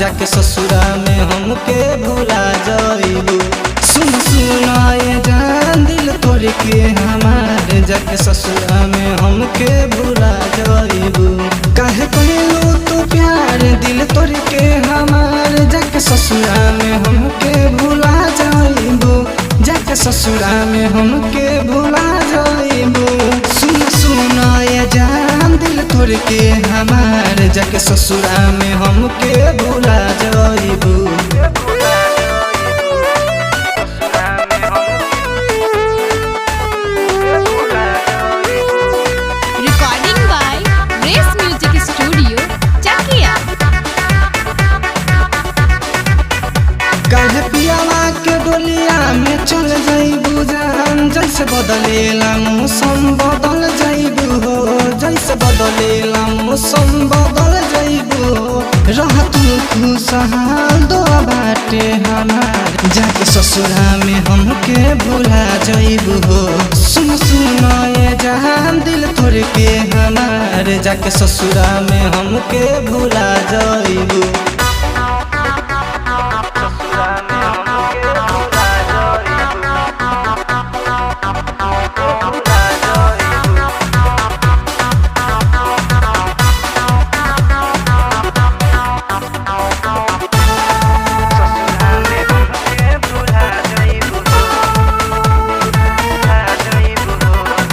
जाके ससुरा में हमके भुला जाइबू। सुन सुनाए जान दिल तोड़ के हमारे, जाके ससुरा में हमके भुला जाइबू। काहे कहलू तू प्यार दिल तोड़ के हमारे, जाके ससुरा में हमके भुला जाइबू। जाके ससुरा में हमके भुला जाइबू। सुन सुनाए जान दिल तोड़ के हमारे, जाके ससुरा में हमके भुला जाइबू। Recording by race music studio Chakia. काहे पियावा के डोलिया में चल जाइबू जान, जैसे बदलेला मौसम बदल जाइबू हो। जैसे बदलेला मौसम बदल जाइबू हो। रह तू खुशहाल दो बाटे हमार, जाके ससुरा में हमके भुला जाइबू हो। सुन सुनाए जहान दिल तोड़ के हमार, जाके ससुरा में हमके भुला जाइबू।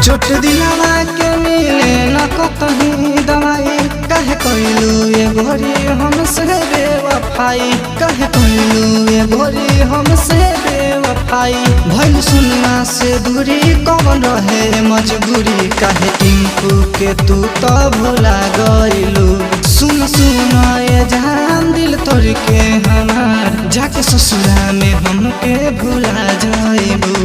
चोट दिलावा के मिले न कतही दवाई, कहे कहलू ये गोरी हमसे बेवफाई। कहे कहलू ये गोरी हमसे बेवफाई। भइल सुनना से दूरी कौन रहे मजबूरी, काहे टिंकू के तू तो भुला गइलू। सुन सुनाए जान दिल तोड़ के हमार, जाके ससुरा में हमके भुला जाइबू।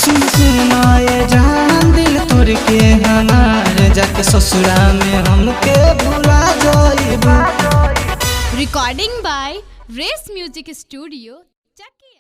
सुन सुनाए जान दिल तोड़ के हमार, जाके ससुरा में हमके भुला जाइबू। Recording by race music studio Chakiya.